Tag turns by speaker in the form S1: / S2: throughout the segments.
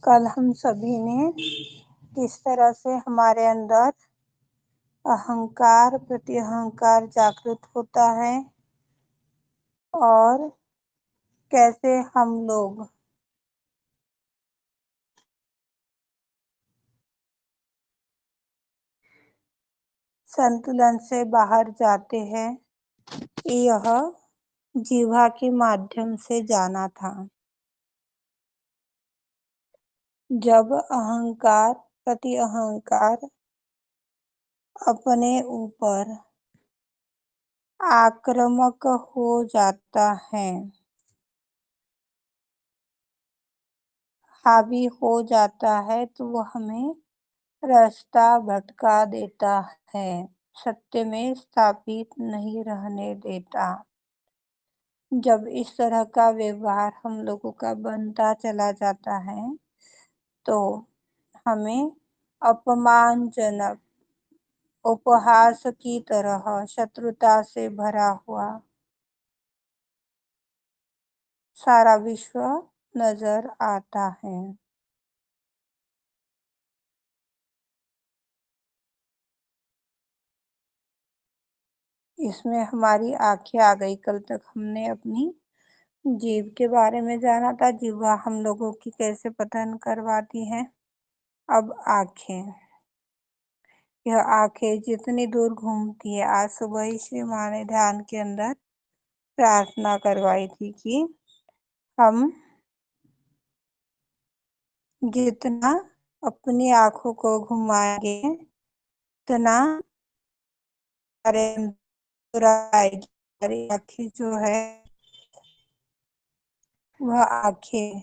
S1: कल हम सभी ने किस तरह से हमारे अंदर अहंकार प्रति-अहंकार जागृत होता है और कैसे हम लोग संतुलन से बाहर जाते हैं, यह जिह्वा के माध्यम से जाना था। जब अहंकार प्रति-अहंकार अपने ऊपर आक्रामक हो जाता है, हावी हो जाता है, तो वह हमें रास्ता भटका देता है, सत्य में स्थापित नहीं रहने देता। जब इस तरह का व्यवहार हम लोगों का बनता चला जाता है, तो हमें अपमानजनक, उपहास की तरह शत्रुता से भरा हुआ सारा विश्व नजर आता है। इसमें हमारी आंखें आ गई। कल तक हमने अपनी जीभ के बारे में जाना था, जिह्वा हम लोगों की कैसे पतन करवाती है। अब आंखें, यह आंखें जितनी दूर घूमती है। आज सुबह ही श्री माँ ने ध्यान के अंदर प्रार्थना करवाई थी कि हम जितना अपनी आंखों को घुमाएंगे, उतना हमारे अंदर आएगी। हमारी आंखें जो है, वह आंखें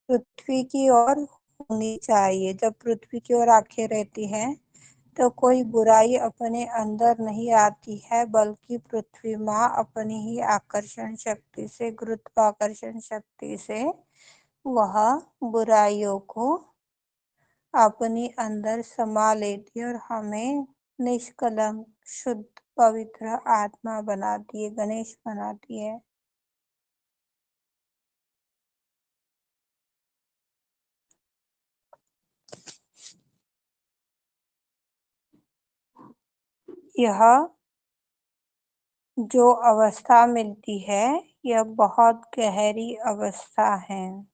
S1: पृथ्वी की ओर होनी चाहिए। जब पृथ्वी की ओर आंखें रहती हैं, तो कोई बुराई अपने अंदर नहीं आती है, बल्कि पृथ्वी माँ अपनी ही आकर्षण शक्ति से, गुरुत्वाकर्षण शक्ति से वह बुराइयों को अपने अंदर समा लेती है और हमें निष्कलंक, शुद्ध, पवित्र आत्मा बनाती है, गणेश बनाती है। यह जो अवस्था मिलती है, यह बहुत गहरी अवस्था है।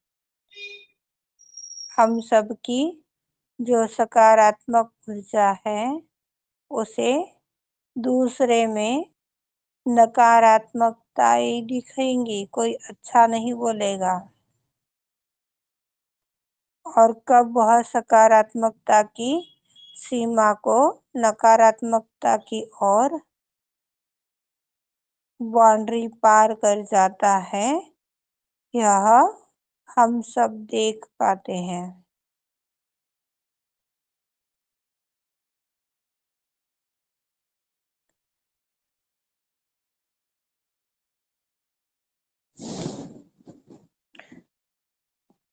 S1: हम सबकी जो सकारात्मक ऊर्जा है, उसे दूसरे में नकारात्मकताएं दिखेंगी, कोई अच्छा नहीं बोलेगा। और कब वह सकारात्मकता की सीमा को नकारात्मकता की ओर बाउंड्री पार कर जाता है, यह हम सब देख पाते हैं।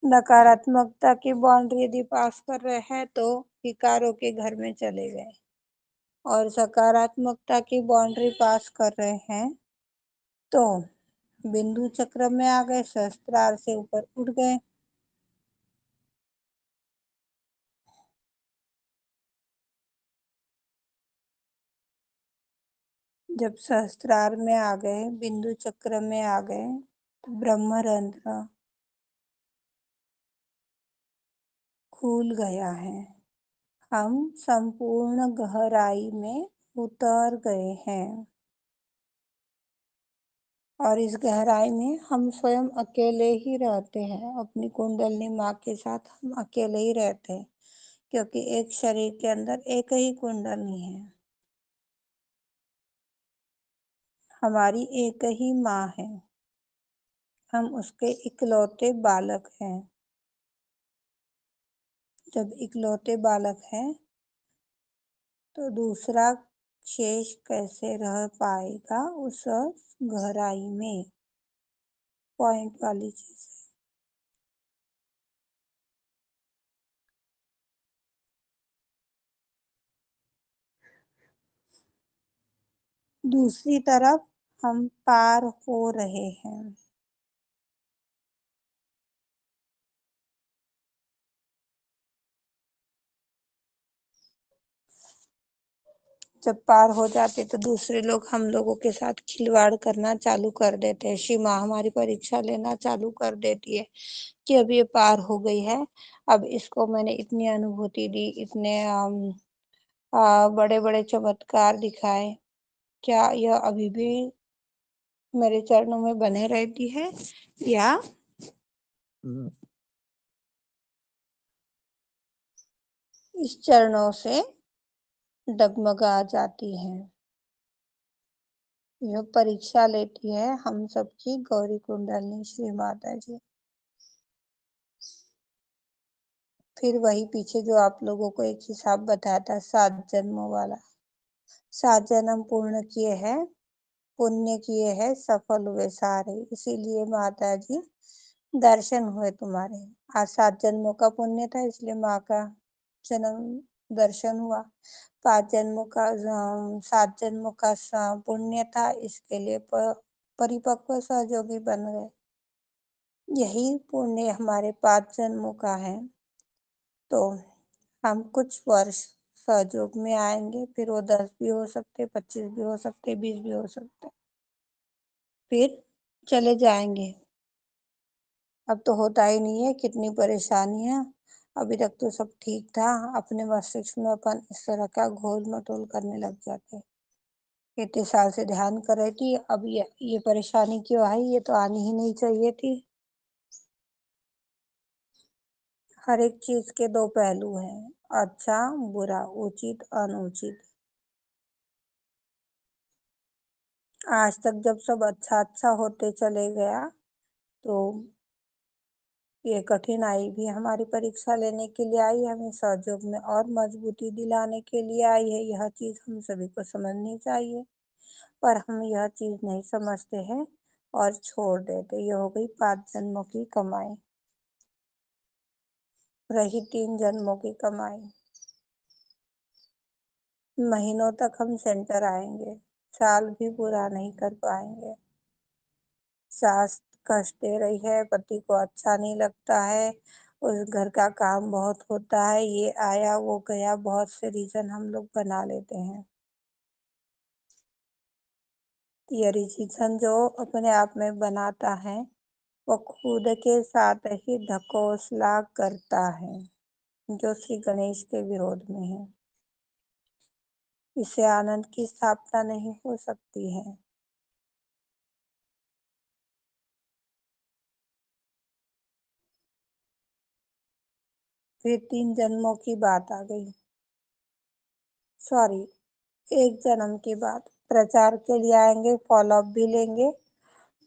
S1: नकारात्मकता की बाउंड्री यदि पास कर रहे हैं, तो विकारों के घर में चले गए, और सकारात्मकता की बाउंड्री पास कर रहे हैं, तो बिंदु चक्र में आ गए, सहस्त्रार से ऊपर उठ गए। जब सहस्त्रार में आ गए, बिंदु चक्र में आ गए, तो ब्रह्मरंध्र खुल गया है। हम संपूर्ण गहराई में उतर गए हैं, और इस गहराई में हम स्वयं अकेले ही रहते हैं। अपनी कुंडलिनी माँ के साथ हम अकेले ही रहते हैं, क्योंकि एक शरीर के अंदर एक ही कुंडलिनी है। हमारी एक ही माँ है, हम उसके इकलौते बालक हैं। जब इकलौते बालक हैं, तो दूसरा शेष कैसे रह पाएगा उस गहराई में। पॉइंट वाली चीज है। दूसरी तरफ हम पार हो रहे हैं। जब पार हो जाते तो दूसरे लोग हम लोगों के साथ खिलवाड़ करना चालू कर देते हैं। शिव माँ हमारी परीक्षा लेना चालू कर देती है कि अब ये पार हो गई है, अब इसको मैंने इतनी अनुभूति दी, इतने बड़े बड़े चमत्कार दिखाए, क्या यह अभी भी मेरे चरणों में बने रहती है या इस चरणों से डगमगा जाती है। यह परीक्षा लेती है हम सबकी गौरी कुंडलनी श्री माता जी। फिर वही पीछे जो आप लोगों को एक हिसाब बताया था 7 जन्मों वाला, 7 जन्म पूर्ण किए हैं, पुण्य किए हैं, सफल हुए सारे, इसीलिए माता जी दर्शन हुए तुम्हारे। आज 7 जन्मों का पुण्य था इसलिए माँ का जन्म दर्शन हुआ। 5 जन्मों का 7 जन्मों का पुण्य था, इसके लिए परिपक्व सहयोगी बन गए। यही पुण्य हमारे 5 जन्मों का है, तो हम कुछ वर्ष सहयोग में आएंगे, फिर वो 10 भी हो सकते, 25 भी हो सकते, 20 भी हो सकते, फिर चले जाएंगे। अब तो होता ही नहीं है, कितनी परेशानियां। अभी तक तो सब ठीक था, अपने मस्तिष्क में अपन इस तरह का घोल मटोल करने लग जाते। इतने साल से ध्यान कर रही थी, अब ये परेशानी क्यों आई, ये तो आनी ही नहीं चाहिए थी। हर एक चीज के दो पहलू हैं, अच्छा बुरा, उचित अनुचित। आज तक जब सब अच्छा अच्छा होते चले गया, तो ये कठिनाई भी हमारी परीक्षा लेने के लिए आई, हमें सहयोग में और मजबूती दिलाने के लिए आई है। यह चीज हम सभी को समझनी चाहिए, पर हम यह चीज नहीं समझते हैं और छोड़ देते। ये हो गई 5 जन्मों की कमाई, रही 3 जन्मों की कमाई। महीनों तक हम सेंटर आएंगे, साल भी पूरा नहीं कर पाएंगे। सास कष्ट दे रही है, पति को अच्छा नहीं लगता है, उस घर का काम बहुत होता है, ये आया वो गया, बहुत से रीजन हम लोग बना लेते हैं। ये रीजन जो अपने आप में बनाता है, वो खुद के साथ ही ढकोसला करता है, जो श्री गणेश के विरोध में है। इससे आनंद की स्थापना नहीं हो सकती है। फिर 3 जन्मों की बात आ गई, सॉरी, 1 जन्म की बात। प्रचार के लिए आएंगे, फॉलो अप भी लेंगे,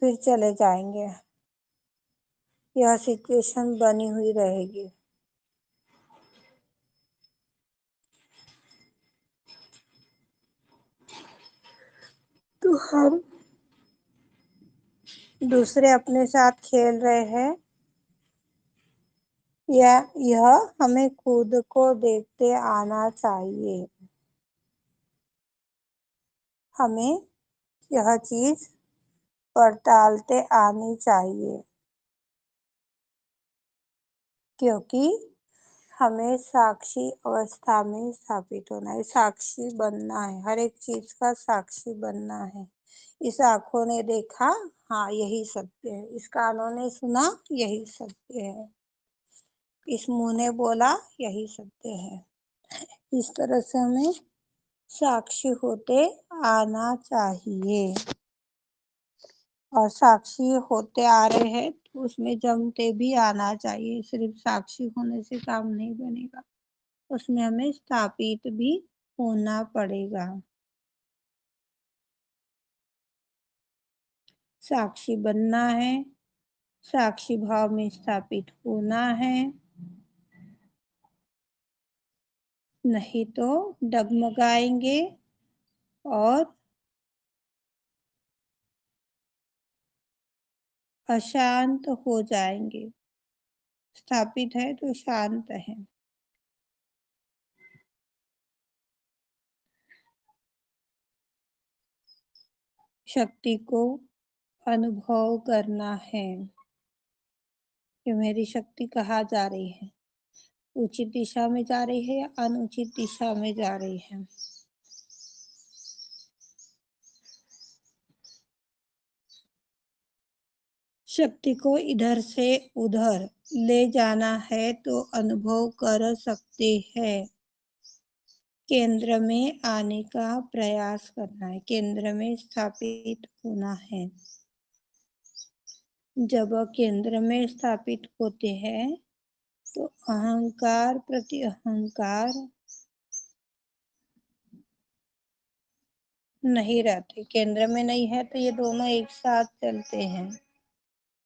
S1: फिर चले जाएंगे। यह सिचुएशन बनी हुई रहेगी। तो हम दूसरे अपने साथ खेल रहे हैं, या यह हमें खुद को देखते आना चाहिए। हमें यह चीज पड़तालते आनी चाहिए, क्योंकि हमें साक्षी अवस्था में स्थापित होना है, साक्षी बनना है, हर एक चीज का साक्षी बनना है। इस आंखों ने देखा, हाँ यही सत्य है, इस कानों ने सुना, यही सत्य है, इस मुंह ने बोला, यही सत्य है। इस तरह से हमें साक्षी होते आना चाहिए, और साक्षी होते आ रहे हैं तो उसमें जमते भी आना चाहिए। सिर्फ साक्षी होने से काम नहीं बनेगा, उसमें हमें स्थापित भी होना पड़ेगा। साक्षी बनना है, साक्षी भाव में स्थापित होना है, नहीं तो डगमगाएंगे और अशांत हो जाएंगे। स्थापित है तो शांत है। शक्ति को अनुभव करना है कि मेरी शक्ति कहाँ जा रही है, उचित दिशा में जा रही है या अनुचित दिशा में जा रही है। शक्ति को इधर से उधर ले जाना है तो अनुभव कर सकते हैं। केंद्र में आने का प्रयास करना है, केंद्र में स्थापित होना है। जब केंद्र में स्थापित होते हैं तो अहंकार प्रति अहंकार नहीं रहते। केंद्र में नहीं है तो ये दोनों एक साथ चलते हैं।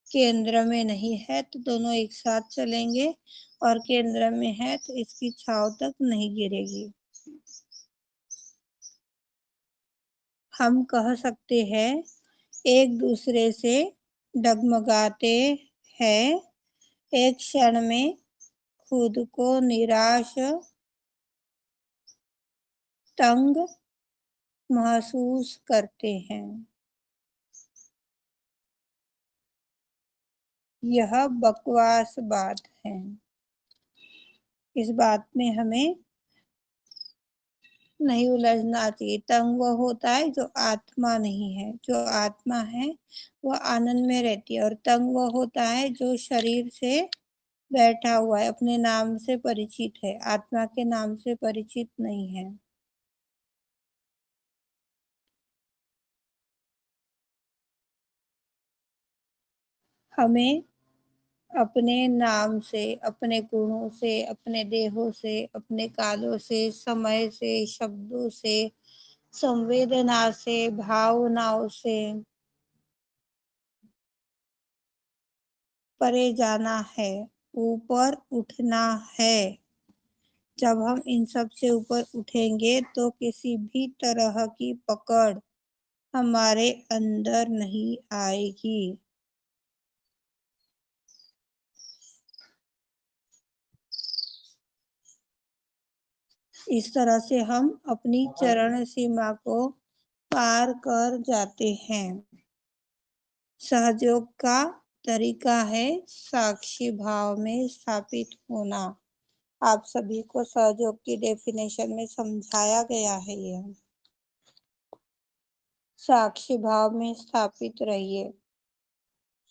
S1: केंद्र में नहीं है तो दोनों एक साथ चलेंगे, और केंद्र में है तो इसकी छाव तक नहीं गिरेगी। हम कह सकते हैं एक दूसरे से डगमगाते हैं, एक क्षण में खुद को निराश, तंग महसूस करते हैं। यह बकवास बात है। इस बात में हमें नहीं उलझना चाहिए। तंग वो होता है जो आत्मा नहीं है। जो आत्मा है वो आनंद में रहती है, और तंग वो होता है जो शरीर से बैठा हुआ है, अपने नाम से परिचित है, आत्मा के नाम से परिचित नहीं है। हमें अपने नाम से, अपने गुणों से, अपने देहों से, अपने कालों से, समय से, शब्दों से, संवेदना से, भावनाओं से परे जाना है, ऊपर उठना है। जब हम इन सब से ऊपर उठेंगे तो किसी भी तरह की पकड़ हमारे अंदर नहीं आएगी। इस तरह से हम अपनी चरण सीमा को पार कर जाते हैं। सहयोग का तरीका है साक्षी भाव में स्थापित होना। आप सभी को सहयोग की डेफिनेशन में समझाया गया है। यह साक्षी भाव में स्थापित रहिए।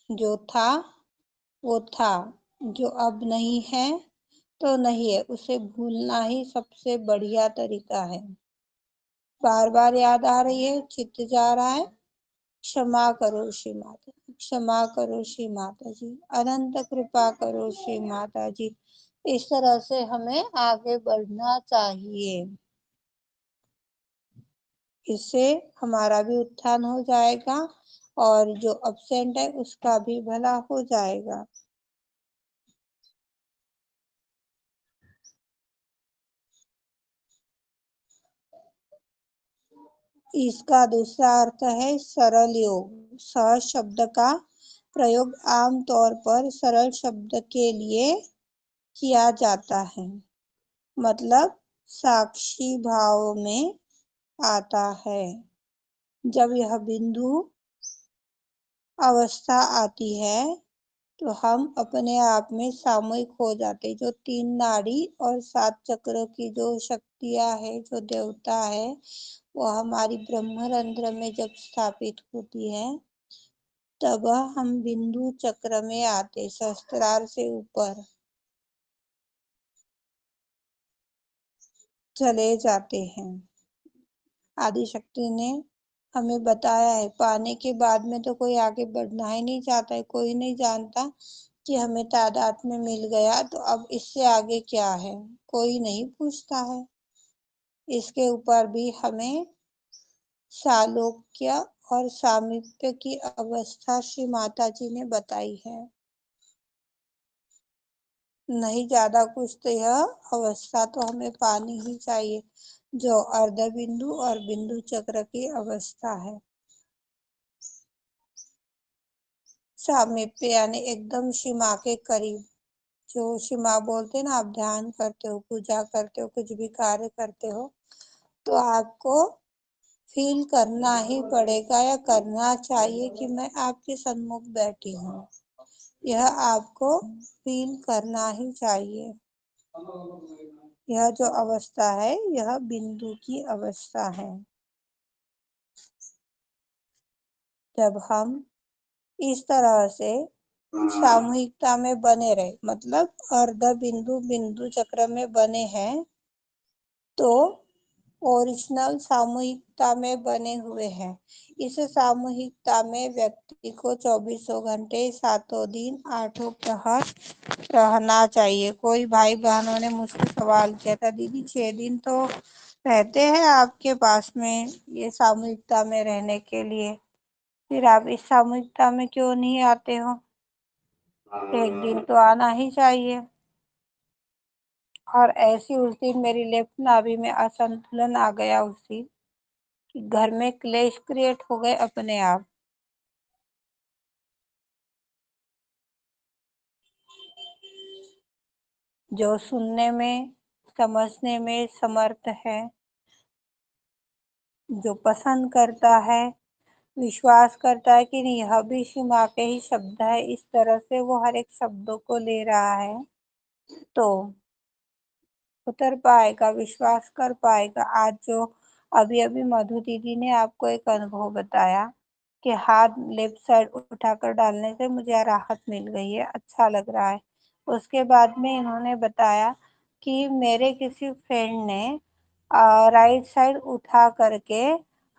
S1: जो था वो था, जो अब नहीं है तो नहीं है, उसे भूलना ही सबसे बढ़िया तरीका है। बार बार याद आ रही है, चित्त जा रहा है, क्षमा करो श्री माता, क्षमा करो श्री माता जी, अनंत कृपा करो श्री माता जी। इस तरह से हमें आगे बढ़ना चाहिए। इससे हमारा भी उत्थान हो जाएगा और जो अब्सेंट है उसका भी भला हो जाएगा। इसका दूसरा अर्थ है सरल योग। स शब्द का प्रयोग आम तौर पर सरल शब्द के लिए किया जाता है, मतलब साक्षी भाव में आता है। जब यह बिंदु अवस्था आती है तो हम अपने आप में सामूहिक हो जाते। जो 3 नाड़ी और 7 चक्रों की जो शक्तियां है, जो देवता है, वो हमारी ब्रह्मरंध्र में जब स्थापित होती है तब हम बिंदु चक्र में आते, सहस्त्रार से ऊपर चले जाते हैं। आदि शक्ति ने हमें बताया है, पाने के बाद में तो कोई आगे बढ़ना ही नहीं चाहता है। कोई नहीं जानता कि हमें तादाद में मिल गया तो अब इससे आगे क्या है, कोई नहीं पूछता है। इसके ऊपर भी हमें सालोक्य और सामीप्य की अवस्था श्री माता जी ने बताई है। नहीं ज्यादा कुछ तो यह अवस्था तो हमें पानी ही चाहिए, जो अर्ध बिंदु और बिंदु चक्र की अवस्था है। सामीप्य यानी एकदम सीमा के करीब। जो सीमा बोलते ना, आप ध्यान करते हो, पूजा करते हो, कुछ भी कार्य करते हो तो आपको फील करना ही पड़ेगा या करना चाहिए कि मैं आपके सम्मुख बैठी हूँ। यह आपको फील करना ही चाहिए। यह जो अवस्था है यह बिंदु की अवस्था है। जब हम इस तरह से सामूहिकता में बने रहे, मतलब अर्ध बिंदु बिंदु चक्र में बने हैं तो ओरिजिनल सामूहिकता में बने हुए हैं। इस सामूहिकता में व्यक्ति को 24 घंटे 7 दिन 8 प्रहर रहना चाहिए। कोई भाई बहनों ने मुझसे सवाल किया था, दीदी 6 दिन तो रहते हैं आपके पास में ये सामूहिकता में रहने के लिए, फिर आप इस सामूहिकता में क्यों नहीं आते हो? एक दिन तो आना ही चाहिए। और ऐसी उस दिन मेरी लेफ्ट नाभि में असंतुलन आ गया उस दिन कि घर में क्लेश क्रिएट हो गए अपने आप। जो सुनने में समझने में समर्थ है, जो पसंद करता है, विश्वास करता है कि नहीं यह भी शिव माँ के ही शब्द है, इस तरह से वो हर एक शब्दों को ले रहा है तो उतर पाएगा, विश्वास कर पाएगा। आज जो अभी अभी मधु दीदी ने आपको एक अनुभव बताया कि हाथ लेफ्ट साइड उठाकर डालने से मुझे राहत मिल गई है, अच्छा लग रहा है। उसके बाद में इन्होंने बताया कि मेरे किसी फ्रेंड ने राइट साइड उठा करके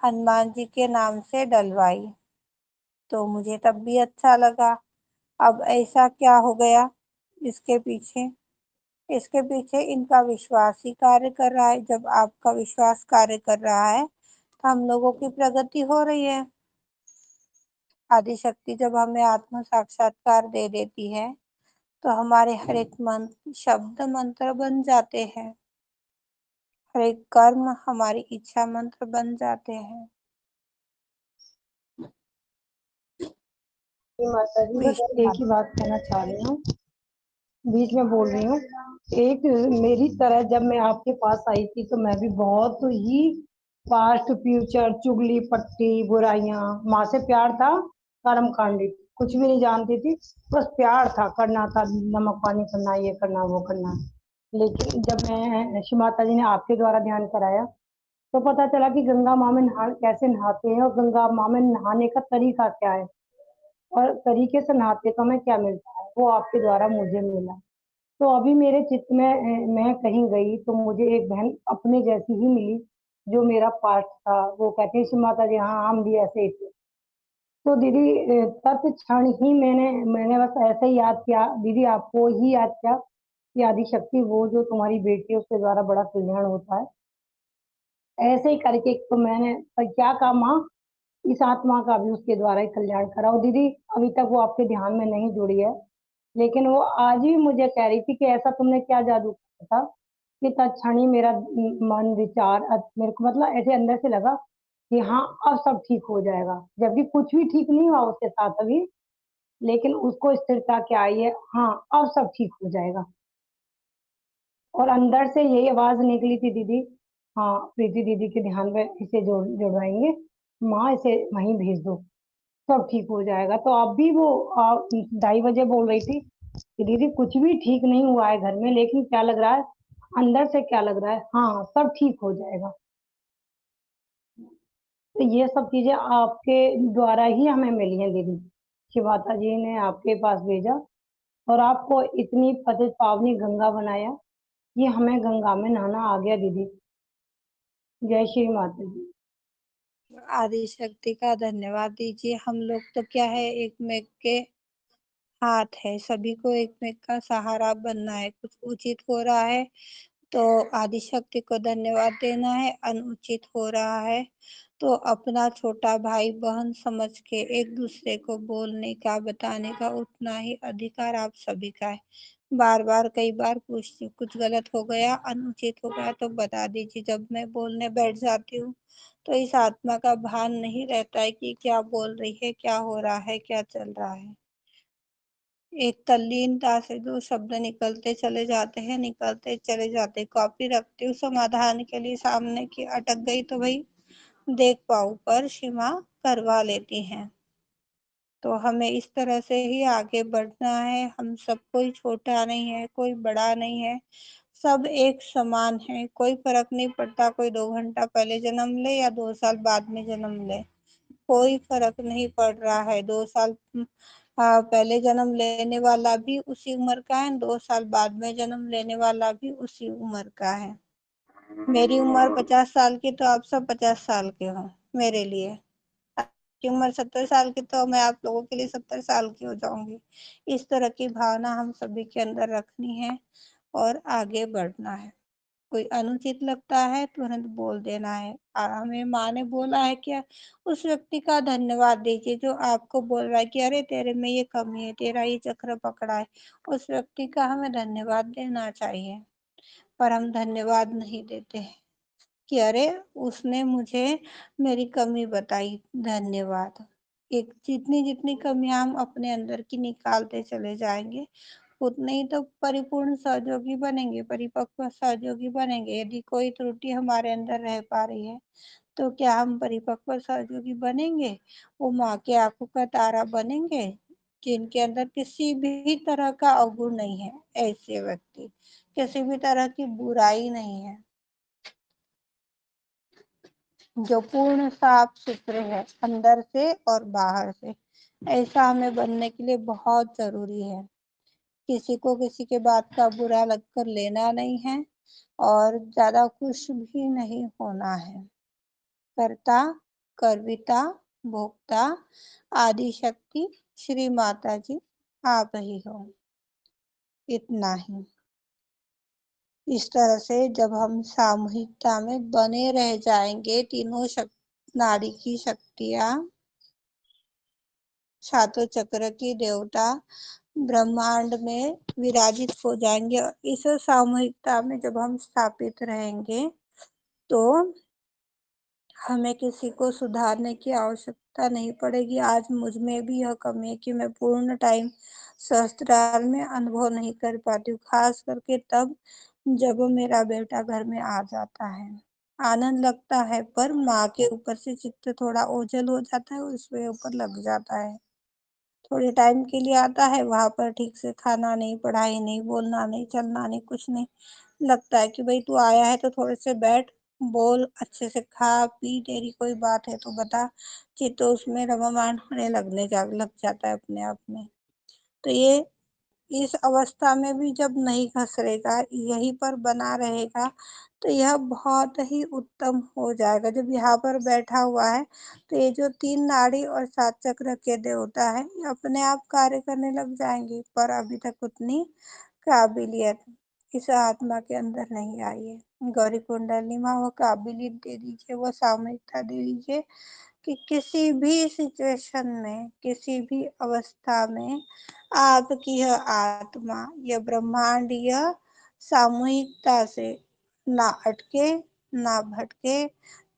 S1: हनुमान जी के नाम से डलवाई, तो मुझे तब भी अच्छा लगा। अब ऐसा क्या हो गया इसके पीछे? इसके पीछे इनका विश्वास ही कार्य कर रहा है। जब आपका विश्वास कार्य कर रहा है तो हम लोगों की प्रगति हो रही है। आदि शक्ति जब हमें आत्म साक्षात्कार दे देती है तो हमारे हर एक मंत्र शब्द मंत्र बन जाते हैं, हर एक कर्म हमारी इच्छा मंत्र बन जाते हैं।
S2: माता जी बस
S1: विष्णु
S2: एक ही बात कहना चाह रही हूँ, बीच में बोल रही हूँ। एक मेरी तरह जब मैं आपके पास आई थी तो मैं भी बहुत ही पास्ट फ्यूचर चुगली पट्टी बुराइयां, माँ से प्यार था, कर्म कांडी कुछ भी नहीं जानती थी, बस प्यार था, करना था, नमक पानी करना, ये करना वो करना। लेकिन जब मैं शिव माता जी ने आपके द्वारा ध्यान कराया तो पता चला कि गंगा माँ में नहा कैसे नहाते हैं और गंगा माँ में नहाने का तरीका क्या है और तरीके से नहाते तो हमें क्या मिलता है, वो आपके द्वारा मुझे मिला। तो अभी मेरे चित्त में मैं कहीं गई तो मुझे एक बहन अपने जैसी ही मिली, जो मेरा पार्ट था। वो कहती है माता जी हाँ हम भी ऐसे ही थे। तो दीदी तत्क्षण ही मैंने मैंने बस ऐसे ही याद किया, दीदी आपको ही याद किया कि आदि शक्ति वो जो तुम्हारी बेटी है उसके द्वारा बड़ा कल्याण होता है। ऐसे ही करके तो मैंने पर क्या कहा माँ, इस आत्मा का भी उसके द्वारा ही कल्याण कराओ दीदी। अभी तक वो आपके ध्यान में नहीं जुड़ी है, लेकिन वो आज ही मुझे कह रही थी कि ऐसा तुमने क्या जादू किया था कि तत्क्षण ही मेरा मन विचार मेरे को मतलब ऐसे अंदर से लगा कि हाँ अब सब ठीक हो जाएगा, जबकि कुछ भी ठीक नहीं हुआ उसके साथ अभी, लेकिन उसको स्थिरता क्या आई है, हाँ अब सब ठीक हो जाएगा। और अंदर से यही आवाज निकली थी दीदी, हाँ प्रीति दीदी के ध्यान में इसे जोड़वाएंगे, माँ इसे वहीं भेज दो, सब ठीक हो जाएगा। तो अब भी वो 2:30 बजे बोल रही थी कि दीदी कुछ भी ठीक नहीं हुआ है घर में, लेकिन क्या लग रहा है, अंदर से क्या लग रहा है, हाँ सब ठीक हो जाएगा। तो ये सब चीजें आपके द्वारा ही हमें मिली हैं दीदी, शिवाता जी ने आपके पास भेजा और आपको इतनी पतित पावनी गंगा बनाया, ये हमें गंगा में नहाना आ गया दीदी। जय श्री माता जी।
S1: आदि शक्ति का धन्यवाद दीजिए। हम लोग तो क्या है, एक में के हाथ है, सभी को एक में का सहारा बनना है। कुछ उचित हो रहा है तो आदि शक्ति को धन्यवाद देना है, अनुचित हो रहा है तो अपना छोटा भाई बहन समझ के एक दूसरे को बोलने का बताने का उतना ही अधिकार आप सभी का है। बार बार कई बार पूछती हूँ, कुछ गलत हो गया अनुचित हो गया तो बता दीजिए। जब मैं बोलने बैठ जाती हूँ तो इस आत्मा का भान नहीं रहता है कि क्या बोल रही है, क्या हो रहा है, क्या चल रहा है। एक तल्लीनता से दो शब्द निकलते चले जाते हैं, निकलते चले जाते। कॉपी रखती हूँ समाधान के लिए सामने की, अटक गई तो भाई देख पाऊँ पर क्षमा करवा लेती हैं। तो हमें इस तरह से ही आगे बढ़ना है। हम सब कोई छोटा नहीं है, कोई बड़ा नहीं है, सब एक समान है। कोई फर्क नहीं पड़ता कोई 2 घंटा पहले जन्म ले या 2 साल बाद में जन्म ले। कोई फर्क नहीं पड़ रहा है। 2 साल पहले जन्म लेने वाला भी उसी उम्र का है, 2 साल बाद में जन्म लेने वाला भी उसी उम्र का है। मेरी उम्र 50 साल की, तो आप सब 50 साल के हो मेरे लिए। की उम्र 70 साल की, तो मैं आप लोगों के लिए 70 साल की हो जाऊंगी। इस तरह की भावना हम सभी के अंदर रखनी है और आगे बढ़ना है। कोई अनुचित लगता है तुरंत बोल देना है। हमें माँ ने बोला है कि उस व्यक्ति का धन्यवाद दीजिए जो आपको बोल रहा है कि अरे तेरे में ये कमी है, तेरा ये चक्र पकड़ा है। उस व्यक्ति का हमें धन्यवाद देना चाहिए, पर हम धन्यवाद नहीं देते हैं कि अरे उसने मुझे मेरी कमी बताई, धन्यवाद। एक जितनी जितनी कमियां हम अपने अंदर की निकालते चले जाएंगे, उतने ही तो परिपूर्ण सहयोगी बनेंगे, परिपक्व सहयोगी बनेंगे। यदि कोई त्रुटि हमारे अंदर रह पा रही है, तो क्या हम परिपक्व सहयोगी बनेंगे? वो माँ के आंखों का तारा बनेंगे जिनके अंदर किसी भी तरह का अवगुण नहीं है। ऐसे व्यक्ति, किसी भी तरह की बुराई नहीं है, जो पूर्ण साफ सुथरे है अंदर से और बाहर से। ऐसा हमें बनने के लिए बहुत जरूरी है। किसी को किसी के बात का बुरा लगकर लेना नहीं है और ज्यादा खुश भी नहीं होना है। कर्ता, कर्विता, भोक्ता, आदि शक्ति श्री माता जी आप ही हो। इतना ही। इस तरह से जब हम सामूहिकता में बने रह जाएंगे, तीनों नाड़ी की शक्तियां, सातों चक्र की देवता ब्रह्मांड में विराजित हो जाएंगे। और इस सामूहिकता में जब हम स्थापित रहेंगे, तो हमें किसी को सुधारने की आवश्यकता नहीं पड़ेगी। आज मुझ में भी यह कमी है कि मैं पूर्ण टाइम सहस्त्रार में अनुभव नहीं कर पाती हूँ, खास करके तब जब मेरा बेटा घर में आ जाता है। आनंद लगता है, पर माँ के ऊपर से चित्त थोड़ा ओझल हो जाता है, उसके ऊपर लग जाता है। थोड़े टाइम के लिए आता है, वहां पर ठीक से खाना नहीं, पढ़ाई नहीं, बोलना नहीं, चलना नहीं, कुछ नहीं। लगता है कि भाई तू आया है तो थोड़े से बैठ, बोल, अच्छे से खा पी, तेरी कोई बात है तो बता। चित्त उसमें रममाण होने लग जाता है अपने आप में। तो ये इस अवस्था में भी जब नहीं खसरेगा, यहीं पर बना रहेगा, तो यह बहुत ही उत्तम हो जाएगा। जब यहाँ पर बैठा हुआ है, तो ये जो 3 नाड़ी और 7 चक्र के देवता है, ये अपने आप कार्य करने लग जाएंगे, पर अभी तक उतनी काबिलियत इस आत्मा के अंदर नहीं आई है। गौरी कुंडली माँ वो काबिलियत दे दीजिए, वो सामूहिकता दे दीजिए कि किसी भी सिचुएशन में, किसी भी अवस्था में आपकी यह आत्मा, यह ब्रह्मांड, यह सामूहिकता से ना अटके, ना भटके,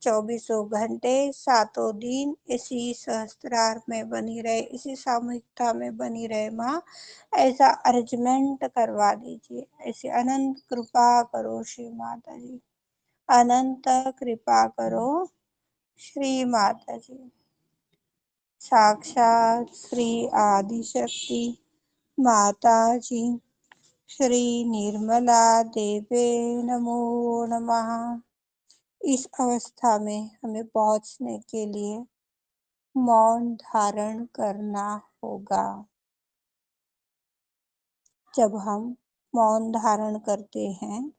S1: 24 घंटे 7 दिन इसी सहस्त्रार में बनी रहे, इसी सामूहिकता में बनी रहे। माँ ऐसा अरेंजमेंट करवा दीजिए। ऐसी अनंत कृपा करो श्री माता जी, अनंत कृपा करो श्री माता जी। साक्षात श्री आदिशक्ति माता जी, श्री निर्मला देवे नमो नमः। इस अवस्था में हमें पहुंचने के लिए मौन धारण करना होगा। जब हम मौन धारण करते हैं,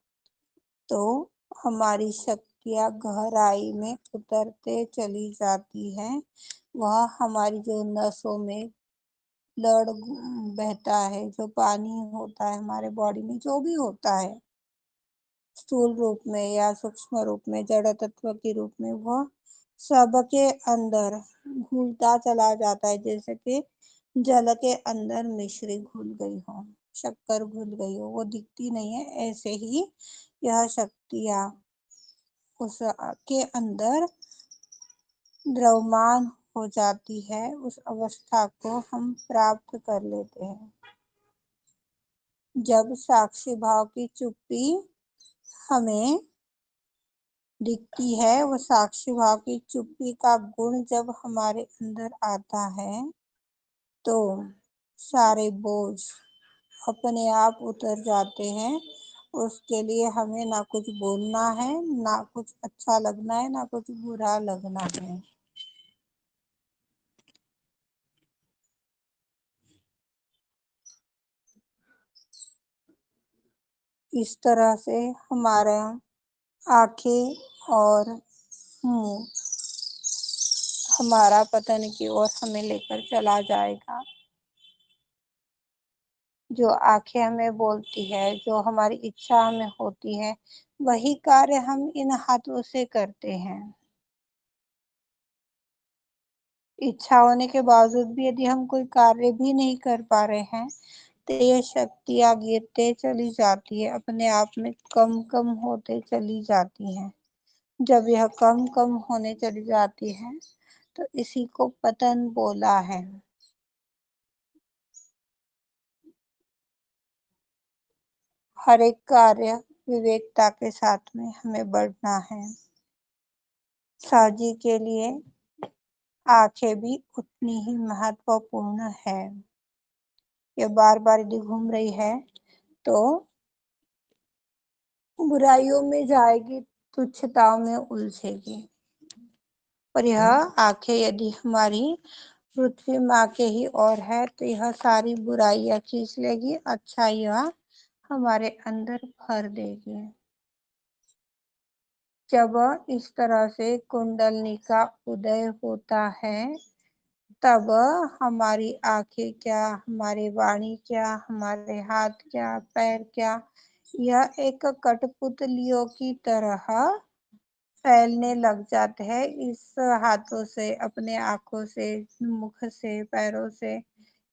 S1: तो हमारी शक्तियां गहराई में उतरते चली जाती हैं। वह हमारी जो नसों में ब्लड बहता है, जो पानी होता है हमारे बॉडी में, जो भी होता है स्थूल रूप में या सूक्ष्म रूप में, जड़ तत्व के रूप में, वह सबके अंदर घुलता चला जाता है। जैसे कि जल के अंदर मिश्री घुल गई हो, शक्कर घुल गई हो, वो दिखती नहीं है, ऐसे ही यह शक्तियाँ उसके अंदर द्रव्यमान हो जाती है। उस अवस्था को हम प्राप्त कर लेते हैं। जब साक्षी भाव की चुप्पी हमें दिखती है, वो साक्षी भाव की चुप्पी का गुण जब हमारे अंदर आता है, तो सारे बोझ अपने आप उतर जाते हैं। उसके लिए हमें ना कुछ बोलना है, ना कुछ अच्छा लगना है, ना कुछ बुरा लगना है। इस तरह से हमारा आंखें और मुंह हमारा पतन की ओर हमें लेकर चला जाएगा। जो आंखें हमें बोलती है, जो हमारी इच्छा हमें होती है, वही कार्य हम इन हाथों से करते हैं। इच्छा होने के बावजूद भी यदि हम कोई कार्य भी नहीं कर पा रहे हैं, तो ये शक्तियाँ गिरते चली जाती है, अपने आप में कम कम होते चली जाती हैं। जब यह कम कम होने चली जाती है, तो इसी को पतन बोला है। हर एक कार्य विवेकता के साथ में हमें बढ़ना है। साजी के लिए आंखें भी उतनी ही महत्वपूर्ण है। ये बार बार यदि घूम रही है तो बुराइयों में जाएगी, तुच्छताओं में उलझेगी। और यह आंखें यदि हमारी पृथ्वी माँ के ही ओर है, तो यह सारी बुराइयां खींच लेगी, अच्छाइयां हमारे अंदर भर देगी। जब इस तरह से कुंडलनी का उदय होता है, तब हमारी आंखें क्या, हमारी वाणी क्या, हमारे हाथ क्या, पैर क्या, यह एक कठपुतलियों की तरह फैलने लग जाते हैं। इस हाथों से, अपने आंखों से, मुख से, पैरों से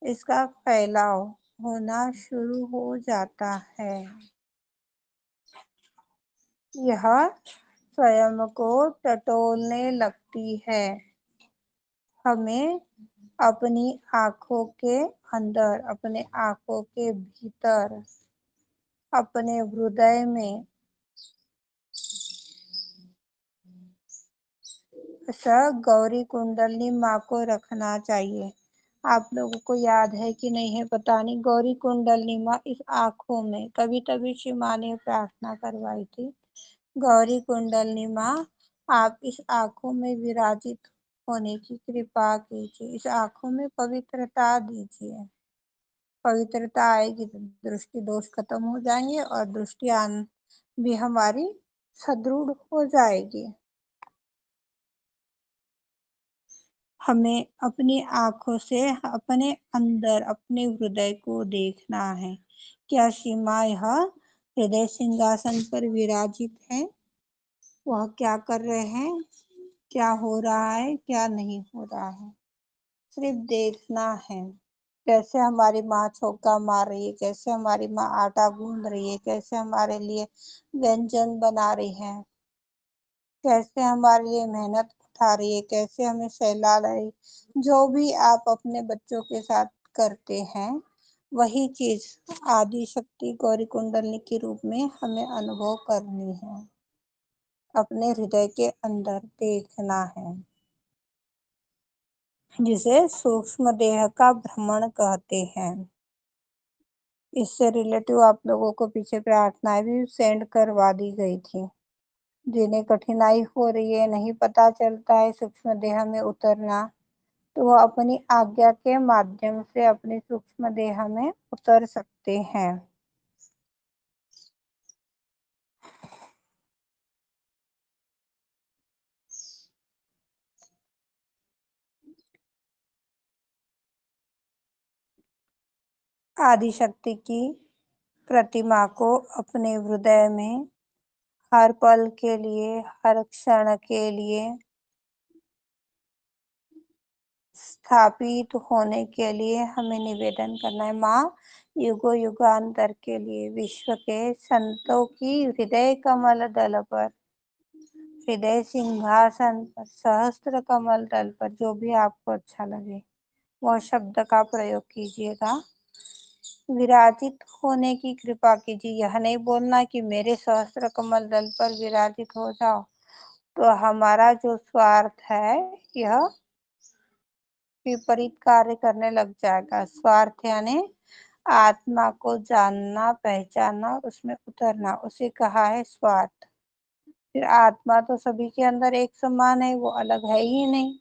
S1: इसका फैलाव होना शुरू हो जाता है। यह स्वयं को टटोलने लगती है। हमें अपनी आंखों के अंदर, अपने आंखों के भीतर, अपने हृदय में गौरी कुंडली माँ को रखना चाहिए। आप लोगों को याद है कि नहीं है पता नहीं, गौरी कुंडली माँ इस आंखों में, कभी कभी श्री माँ ने प्रार्थना करवाई थी, गौरी कुंडली माँ आप इस आंखों में विराजित होने की कृपा कीजिए, इस आंखों में पवित्रता दीजिए। पवित्रता आएगी तो दृष्टि दोष खत्म हो जाएंगे और दृष्टि भी हमारी सुदृढ़ हो जाएगी। हमें अपनी आंखों से अपने अंदर, अपने हृदय को देखना है। क्या सीमा यह हृदय सिंहासन पर विराजित है? वह क्या कर रहे हैं, क्या हो रहा है, क्या नहीं हो रहा है, सिर्फ देखना है। कैसे हमारी माँ चौका मार रही है, कैसे हमारी माँ आटा गूंद रही है, कैसे हमारे लिए व्यंजन बना रही है, कैसे हमारे लिए मेहनत उठा रही है, कैसे हमें सहला रही। जो भी आप अपने बच्चों के साथ करते हैं, वही चीज आदि शक्ति गौरी कुंडली के रूप में हमें अनुभव करनी है, अपने हृदय के अंदर देखना है, जिसे सूक्ष्म देह का भ्रमण कहते हैं। इससे रिलेटिव आप लोगों को पीछे प्रार्थनाएं भी सेंड करवा दी गई थी। जिन्हें कठिनाई हो रही है, नहीं पता चलता है सूक्ष्म देह में उतरना, तो वह अपनी आज्ञा के माध्यम से अपनी सूक्ष्म देह में उतर सकते हैं। आदिशक्ति की प्रतिमा को अपने हृदय में हर पल के लिए, हर क्षण के लिए स्थापित होने के लिए हमें निवेदन करना है। माँ, युगो युगांतर के लिए विश्व के संतों की हृदय कमल दल पर, हृदय सिंहासन पर, सहस्त्र कमल दल पर, जो भी आपको अच्छा लगे वह शब्द का प्रयोग कीजिएगा। विराजित होने की कृपा कीजिए। यह नहीं बोलना कि मेरे सहस्त्र कमल दल पर विराजित हो जाओ, तो हमारा जो स्वार्थ है यह विपरीत कार्य करने लग जाएगा। स्वार्थ यानी आत्मा को जानना, पहचानना, उसमें उतरना, उसे कहा है स्वार्थ। फिर आत्मा तो सभी के अंदर एक समान है, वो अलग है ही नहीं।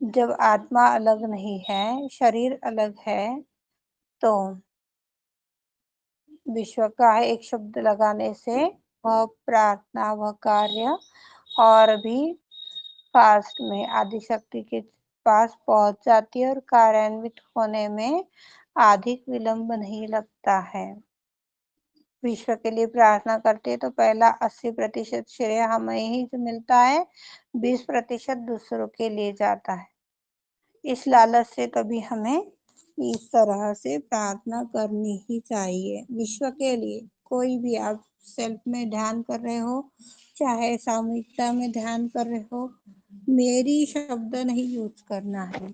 S1: जब आत्मा अलग नहीं है, शरीर अलग है, तो विश्व का है एक शब्द लगाने से वह प्रार्थना, वह कार्य और भी फास्ट में आदिशक्ति के पास पहुंच जाती है और कार्यान्वित होने में अधिक विलंब नहीं लगता है। विश्व के लिए प्रार्थना करते हैं तो पहला 80% श्रेय हमें ही जो मिलता है, 20% दूसरों के लिए जाता है। इस लालच से कभी हमें इस तरह से प्रार्थना करनी ही चाहिए विश्व के लिए। कोई भी आप सेल्फ में ध्यान कर रहे हो, चाहे सामूहिकता में ध्यान कर रहे हो, मेरी शब्द नहीं यूज करना है,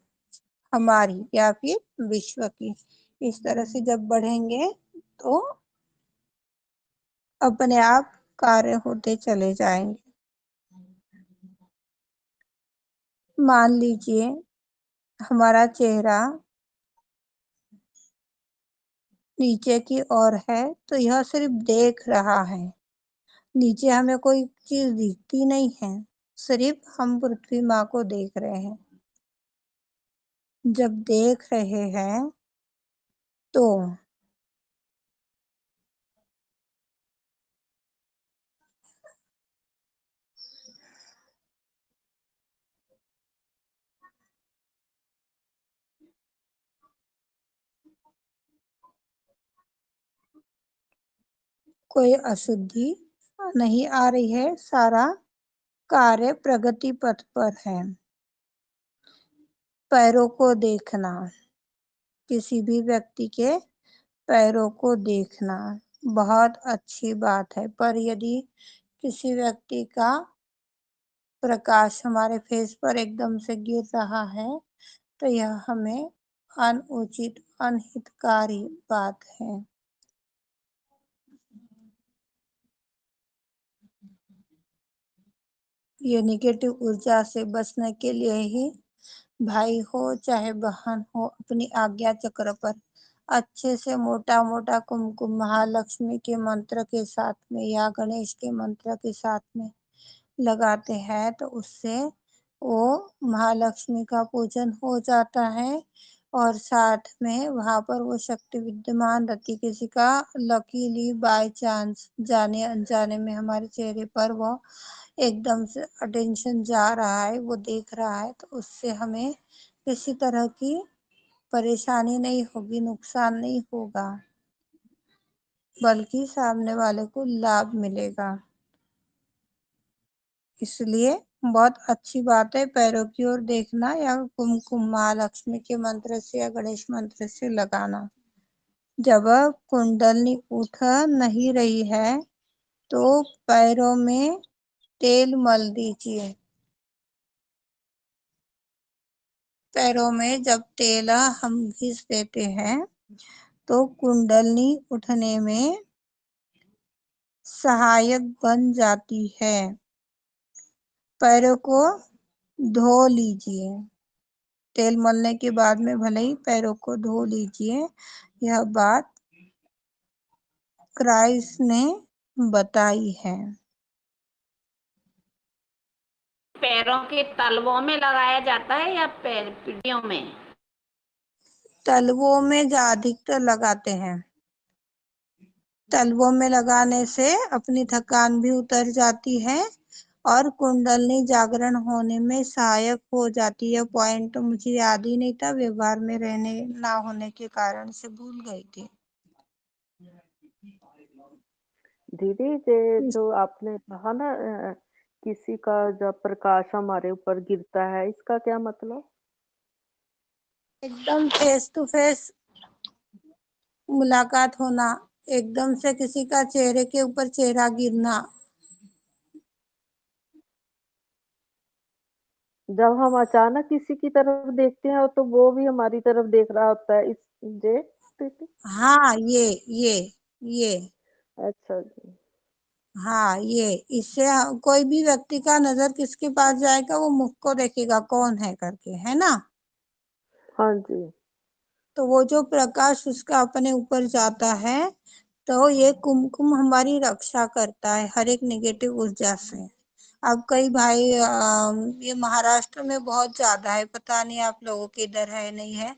S1: हमारी या फिर विश्व की। इस तरह से जब बढ़ेंगे तो अपने आप कार्य होते चले जाएंगे। मान लीजिए हमारा चेहरा नीचे की ओर है तो यह सिर्फ देख रहा है, नीचे हमें कोई चीज दिखती नहीं है, सिर्फ हम पृथ्वी माँ को देख रहे हैं। जब देख रहे हैं तो कोई अशुद्धि नहीं आ रही है, सारा कार्य प्रगति पथ पर है। पैरों को देखना, किसी भी व्यक्ति के पैरों को देखना बहुत अच्छी बात है, पर यदि किसी व्यक्ति का प्रकाश हमारे फेस पर एकदम से गिर रहा है तो यह हमें अनुचित, अनहितकारी बात है। ये निगेटिव ऊर्जा से बचने के लिए ही भाई हो चाहे बहन हो, अपनी आज्ञा चक्र पर अच्छे से मोटा मोटा कुमकुम महालक्ष्मी के मंत्र के साथ में या गणेश के मंत्र के साथ में लगाते हैं तो उससे वो महालक्ष्मी का पूजन हो जाता है और साथ में वहां पर वो शक्ति विद्यमान रहती। किसी का लकीली बाय चांस जाने अनजाने में हमारे चेहरे पर वो एकदम से अटेंशन जा रहा है, वो देख रहा है, तो उससे हमें किसी तरह की परेशानी नहीं होगी, नुकसान नहीं होगा, बल्कि सामने वाले को लाभ मिलेगा। इसलिए बहुत अच्छी बात है पैरों की ओर देखना या कुमकुम महालक्ष्मी के मंत्र से या गणेश मंत्र से लगाना। जब कुंडलनी उठ नहीं रही है तो पैरों में तेल मल दीजिए। पैरों में जब तेल हम घिस देते हैं तो कुंडलनी उठने में सहायक बन जाती है। पैरों को धो लीजिए, तेल मलने के बाद में भले ही पैरों को धो लीजिए। यह बात क्राइस्ट ने बताई है।
S3: पैरों के तलवों में लगाया जाता है या पीढ़ियों में?
S1: तलवों में अधिकतर लगाते हैं। तलवों में लगाने से अपनी थकान भी उतर जाती है और कुंडलनी जागरण होने में सहायक हो जाती है। पॉइंट तो मुझे याद ही नहीं था, व्यवहार में रहने ना होने के कारण से भूल गई थी।
S4: दीदी ये जो आपने कहा ना किसी का जब प्रकाश हमारे ऊपर गिरता है, इसका क्या मतलब?
S1: एकदम फेस टू फेस मुलाकात होना, एकदम से किसी का चेहरे के ऊपर चेहरा गिरना।
S4: जब हम अचानक किसी की तरफ देखते हैं तो वो भी हमारी तरफ देख रहा होता है, इस जे दीदी?
S1: हाँ ये
S4: अच्छा जी।
S1: हाँ ये इससे कोई भी व्यक्ति का नजर किसके पास जाएगा, वो मुख को देखेगा कौन है करके, है ना।
S4: हाँ जी।
S1: तो वो जो प्रकाश उसका अपने ऊपर जाता है तो ये कुमकुम हमारी रक्षा करता है हर एक नेगेटिव ऊर्जा से। अब कई भाई ये महाराष्ट्र में बहुत ज्यादा है, पता नहीं आप लोगों के इधर है नहीं है।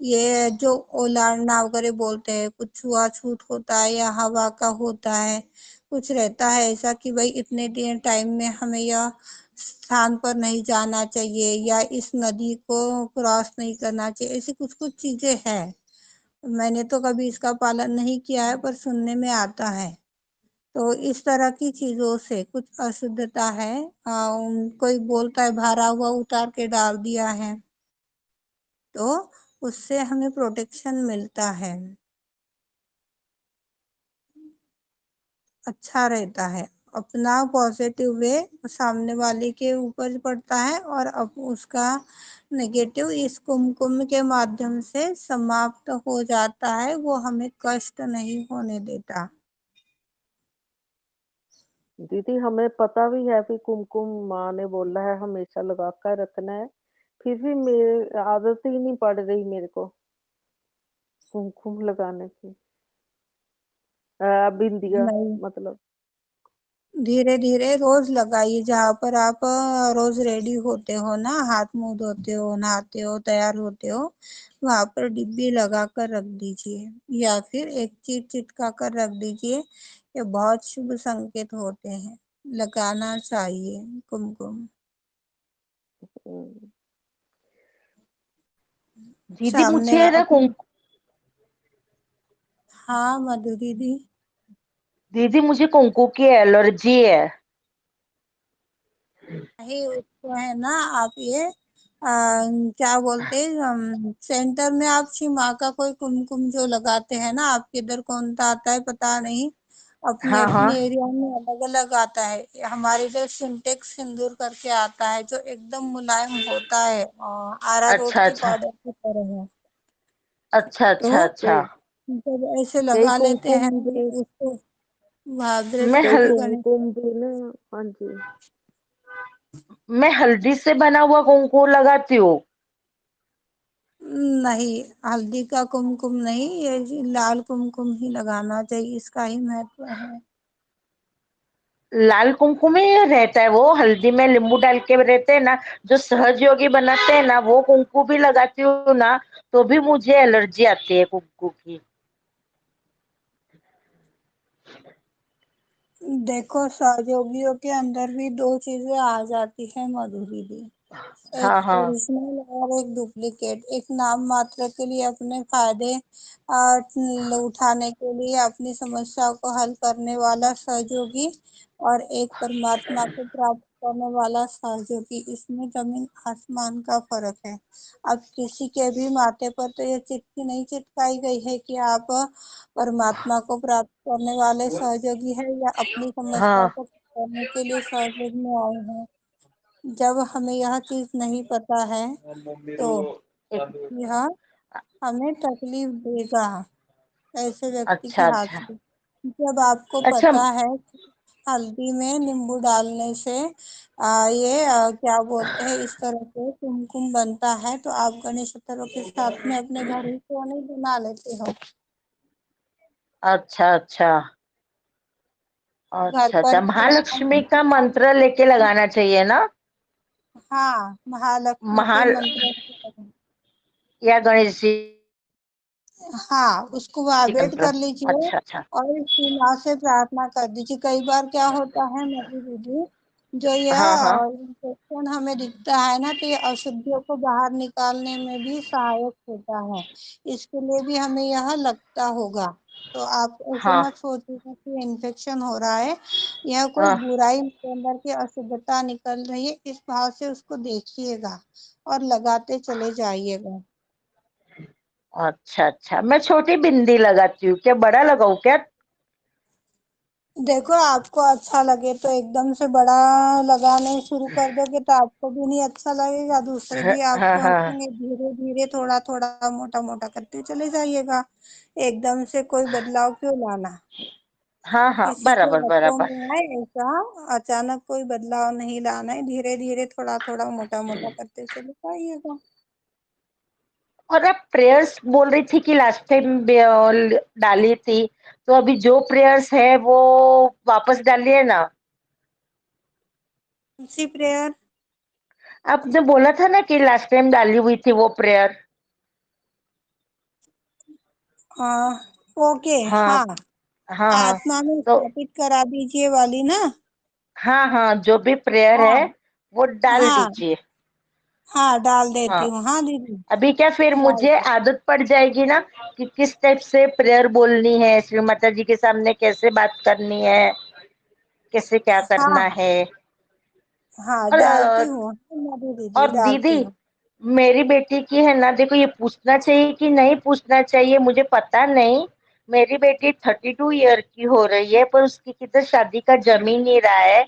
S1: ये जो ओलांडना वगैरह बोलते हैं, कुछ छुआछूत होता है या हवा का होता है, कुछ रहता है ऐसा कि भाई इतने दिन टाइम में हमें यह स्थान पर नहीं जाना चाहिए या इस नदी को क्रॉस नहीं करना चाहिए, ऐसी कुछ कुछ चीजें हैं। मैंने तो कभी इसका पालन नहीं किया है, पर सुनने में आता है। तो इस तरह की चीजों से कुछ अशुद्धता है। कोई बोलता है भरा हुआ उतार के डाल दिया है, तो उससे हमें प्रोटेक्शन मिलता है, अच्छा रहता है। अपना पॉजिटिव वे सामने वाले के ऊपर पड़ता है और अब उसका नेगेटिव इस कुमकुम के माध्यम से समाप्त हो जाता है, वो हमें कष्ट नहीं होने देता।
S4: दीदी हमें पता भी है कि कुमकुम माँ ने बोला है हमेशा लगा कर रखना है, फिर भी मेरे आदत ही नहीं पड़ रही मेरे को कुमकुम लगाने की। बिंदिया
S1: नहीं,
S4: मतलब।
S1: धीरे धीरे रोज लगाइए। जहां पर आप रोज रेडी होते हो ना, हाथ मुंह धोते हो, नहाते हो, तैयार होते हो, वहां पर डिब्बी लगा कर रख दीजिए या फिर एक चीज चिटका कर रख दीजिए। ये बहुत शुभ संकेत होते हैं, लगाना चाहिए कुमकुम।
S4: हम्म, दीदी
S1: सामने
S4: मुझे ना
S1: अपने। हाँ मधु दीदी।
S4: दीदी मुझे कुंकू की एलर्जी है।
S1: ही उसको है ना, आप ये क्या बोलते हैं, सेंटर में आप माँ का कोई कुमकुम जो लगाते हैं ना, आपके इधर कौन सा आता है पता नहीं, अपने
S4: हाँ हाँ।
S1: अपने एरिया में अलग अलग आता है। हमारे इधर सिंटेक्स सिंदूर करके आता है, जो एकदम मुलायम होता है, अरारोट
S4: अच्छा
S1: के
S4: अच्छा।
S1: पाउडर की तरह है।
S4: अच्छा अच्छा
S1: तो
S4: अच्छा।
S1: जब ऐसे
S4: यही
S1: लगा लेते हैं
S4: कुमकुम भी।
S1: तो उसको
S4: मैं
S1: बृहस्पति गणेश।
S4: कुमकुम भी ना। हाँ जी। मैं हल्दी से बना हुआ कुमकुम लगाती हूँ।
S1: नहीं, हल्दी का कुमकुम नहीं, ये जी लाल कुमकुम ही लगाना चाहिए, इसका ही महत्व है।
S4: लाल कुमकुम ही रहता है, वो हल्दी में नींबू डाल के रहते हैं ना, जो सहज योगी बनाते हैं ना, वो कुमकुम भी लगाती हूँ ना, तो भी मुझे एलर्जी आती है कुमकुम की।
S1: देखो, सहयोगियों के अंदर भी दो चीजें आ जाती है मधुरी दी।
S4: हाँ
S1: एक
S4: हाँ।
S1: ओरिजिनल और एक डुप्लीकेट। एक नाम मात्र के लिए अपने फायदे उठाने के लिए अपनी समस्याओं को हल करने वाला सहयोगी, और एक परमात्मा को प्राप्त करने वाला सहयोगी, इसमें जमीन आसमान का फर्क है। अब किसी के भी माथे पर तो ये चिट्ठी नहीं चिपकाई गई है कि आप परमात्मा को प्राप्त करने वाले सहयोगी है या अपनी समस्या
S4: हाँ।
S1: को करने के लिए सहयोग में आए हैं। जब हमें यह चीज नहीं पता है तो
S4: एक-
S1: यह हमें तकलीफ देगा, ऐसे व्यक्ति के
S4: अच्छा
S1: हाथ
S4: अच्छा।
S1: से। जब आपको
S4: अच्छा।
S1: पता है कि हल्दी में नींबू डालने से ये क्या बोलते हैं, इस तरह से कुमकुम बनता है, तो आप गणेश चतुर्थी के साथ में अपने घर ही क्यों नहीं बना लेते हो।
S4: अच्छा अच्छा।
S1: घर
S4: अच्छा
S1: पर
S4: अच्छा,
S1: ही
S4: महालक्ष्मी का मंत्र लेके लगाना चाहिए ना?
S1: हाँ, महालक्ष्मी के
S4: महाल
S1: मंत्र से।
S4: या गणेश जी
S1: हाँ, उसको वाइब्रेट
S4: मंत्र।
S1: कर लीजिए
S4: अच्छा अच्छा।
S1: और इसकी माँ से प्रार्थना कर दीजिए। कई बार क्या होता है मधु दीदी, जो
S4: हाँ हाँ।
S1: यह इंफेक्शन हमें दिखता है ना, तो ये अशुद्धियों को बाहर निकालने में भी सहायक होता है। इसके लिए भी हमें यह लगता होगा। तो आप ऐसे
S4: हाँ
S1: मत सोचिएगा कि इन्फेक्शन हो रहा है, यह कोई
S4: हाँ।
S1: बुराई के अंदर की अशुद्धता निकल रही है, इस भाव से उसको देखिएगा और लगाते चले जाइएगा।
S4: अच्छा अच्छा, मैं छोटी बिंदी लगाती हूँ, क्या बड़ा लगाऊं क्या?
S1: देखो, आपको अच्छा लगे तो एकदम से बड़ा लगाने शुरू कर दोगे तो आपको भी नहीं अच्छा लगेगा, दूसरे
S4: हाँ
S1: भी
S4: हाँ
S1: आपको
S4: हाँ।
S1: हंसेंगे। धीरे धीरे थोड़ा थोड़ा मोटा मोटा करते चले जाइएगा। एकदम से कोई बदलाव क्यों लाना।
S4: हाँ हाँ,
S1: किसी के
S4: बराबर
S1: हाथों
S4: बराबर।
S1: में है ऐसा, अचानक कोई बदलाव नहीं लाना है, धीरे धीरे थोड़ा थोड़ा मोटा मोटा करते चले जाइएगा।
S4: और आप प्रेयर्स बोल रही थी कि लास्ट टाइम डाली थी, तो अभी जो प्रेयर्स है वो वापस डालिए ना।
S1: कौन सी प्रेयर?
S5: आपने बोला था ना कि लास्ट टाइम डाली हुई थी वो प्रेयर।
S1: ओके,
S5: हाँ
S1: हाँ।
S5: हाँ हाँ।
S1: आत्मा में
S5: तो
S1: स्थापित करा दीजिए वाली ना?
S5: हाँ हाँ, जो भी प्रेयर है
S1: हाँ
S5: वो डाल
S1: हाँ
S5: दीजिए।
S1: हाँ, डाल देती
S5: हाँ,
S1: हूँ, हाँ दीदी।
S5: अभी क्या फिर
S1: डाल
S5: मुझे आदत पड़ जाएगी ना कि किस टाइप से प्रेयर बोलनी है, श्री माता जी के सामने कैसे बात करनी है, कैसे क्या करना
S1: हाँ
S5: है।
S1: हाँ,
S5: और
S1: डालती हूँ मधु दीदी,
S5: और
S1: डालती
S5: दीदी,
S1: हूँ।
S5: मेरी बेटी की है ना, देखो ये पूछना चाहिए कि नहीं पूछना चाहिए मुझे पता नहीं। मेरी बेटी 32 ईयर की हो रही है, पर उसकी किधर शादी का जम ही नहीं रहा है।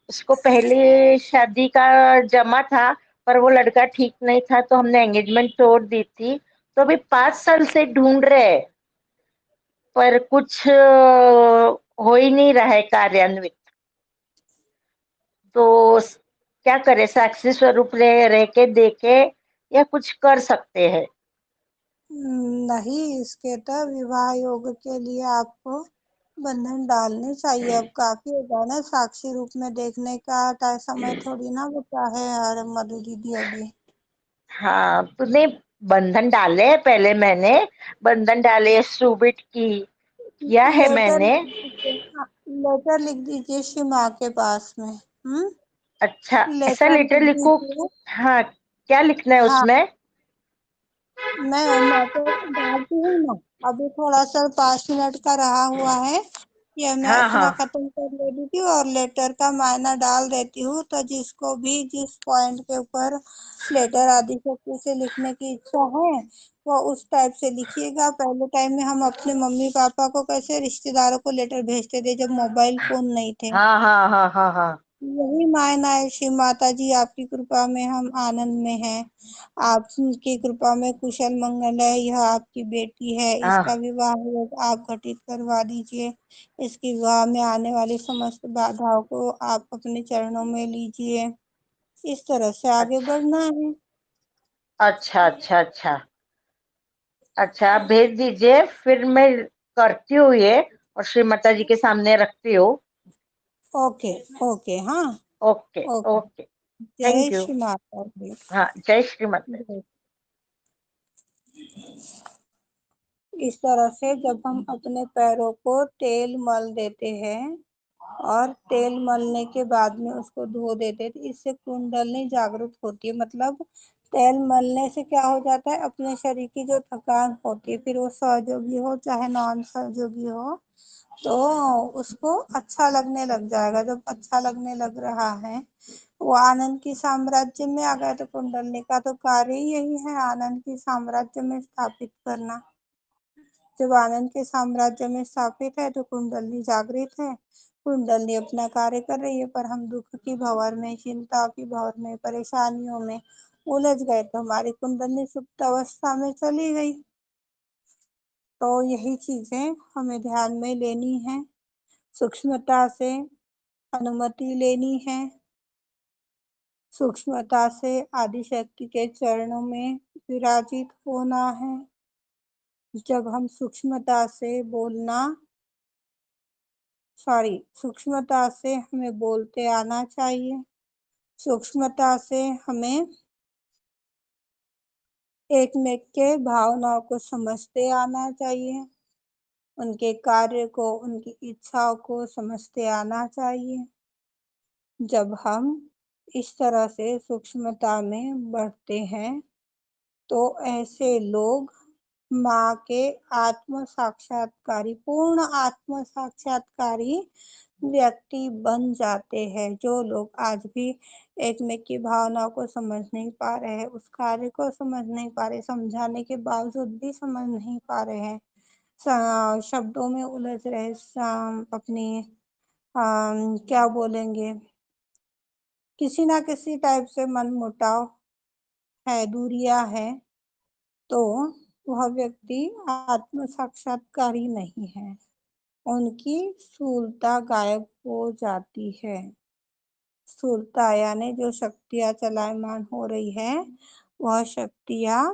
S5: उसको पहले शादी का जमा था, पर वो लड़का ठीक नहीं था, तो हमने एंगेजमेंट तोड़ दी थी। तो अभी 5 साल से ढूंढ रहे हैं, पर कुछ हो ही नहीं रहा है कार्यान्वित। तो क्या करे, साक्षी स्वरूप रह के देखे या कुछ कर सकते हैं।
S1: नहीं, इसके तो विवाह योग के लिए आपको बंधन डालने चाहिए। अब काफी होगा ना साक्षी रूप में देखने का, समय थोड़ी ना बचा है यार मधु दीदी अभी।
S5: हाँ, तूने बंधन डाले हैं, पहले मैंने बंधन डाले, सुबिट की किया है
S1: लेटर
S5: मैंने।
S1: लिख दीजिए, हाँ, लेटर लिख दीजिए श्री माँ के पास में।
S5: अच्छा, ऐसा
S1: लेटर लिख
S5: लेटर लिखो।
S1: दीजिए।
S5: हाँ, क्या लिखना है
S1: हाँ,
S5: उसमें?
S1: मैं तो डालती हूँ ना। अभी थोड़ा सा 5 मिनट का रहा हुआ है, ये मैं
S5: हाँ
S1: अपना
S5: हाँ
S1: खत्म कर लेती हूँ और लेटर का मायना डाल देती हूँ। तो जिसको भी जिस पॉइंट के ऊपर लेटर आदि शक्ति से लिखने की इच्छा है वो उस टाइप से लिखिएगा। पहले टाइम में हम अपने मम्मी पापा को कैसे रिश्तेदारों को लेटर भेजते थे जब मोबाइल फोन नहीं थे।
S5: हाँ हाँ हाँ हाँ हाँ।
S1: यही मायना है श्री माता जी, आपकी कृपा में हम आनंद में हैं। आपकी कृपा में कुशल मंगल है। यह आपकी बेटी है, इसका
S5: हाँ,
S1: विवाह योग आप घटित करवा दीजिए। इसके विवाह में आने वाली समस्त बाधाओं को आप अपने चरणों में लीजिए। इस तरह से आगे
S5: अच्छा
S1: बढ़ना है।
S5: अच्छा अच्छा अच्छा। अच्छा, आप भेज दीजिए, फिर मैं करती हूँ ये और श्री माता जी के सामने रखती हूँ।
S1: ओके। ओके, हाँ।
S5: Okay
S1: okay.
S5: ओके।
S1: जय
S5: थैंक यू।
S1: श्री माता दी।
S5: हाँ, जय श्री माता।
S1: जय। इस तरह से जब हम अपने पैरों को तेल मल देते हैं और तेल मलने के बाद में उसको धो देते हैं, तो इससे कुंडलनी जागृत होती है। मतलब तेल मलने से क्या हो जाता है, अपने शरीर की जो थकान होती है, फिर वो सहयोगी हो चाहे नॉन सहयोगी हो, तो उसको अच्छा लगने लग जाएगा। जब अच्छा लगने लग रहा है, वो आनंद की साम्राज्य में आ गया। तो कुंडलनी का तो कार्य ही यही है, आनंद की साम्राज्य में स्थापित करना। जब आनंद के साम्राज्य में स्थापित है तो कुंडली जागृत है, कुंडली अपना कार्य कर रही है। पर हम दुख की भंवर में, चिंता की भंवर में, परेशानियों में उलझ गए तो हमारी कुंडली सुप्त अवस्था में चली गई। तो यही चीजें हमें ध्यान में लेनी है, सूक्ष्मता से अनुमति लेनी है, सूक्ष्मता से आदिशक्ति के चरणों में विराजित होना है। जब हम सूक्ष्मता से बोलना, सूक्ष्मता से हमें बोलते आना चाहिए। सूक्ष्मता से हमें एक मेक के भावनाओं को समझते आना चाहिए, उनके कार्य को, उनकी इच्छाओं को समझते आना चाहिए। जब हम इस तरह से सूक्ष्मता में बढ़ते हैं तो ऐसे लोग माँ के आत्म साक्षात्कारी, पूर्ण आत्म साक्षात्कारी व्यक्ति बन जाते हैं। जो लोग आज भी एक में की भावनाओं को समझ नहीं पा रहे हैं, उस कार्य को समझ नहीं पा रहे, समझाने के बावजूद भी समझ नहीं पा रहे हैं, शब्दों में उलझ रहे, अपनी क्या बोलेंगे, किसी ना किसी टाइप से मन मुटाव है, दूरियां है, तो वह व्यक्ति आत्म साक्षात्कारी नहीं है। उनकी स्थूलता गायब हो जाती है। स्थूलता यानी जो शक्तियां चलायमान हो रही है, वह शक्तियां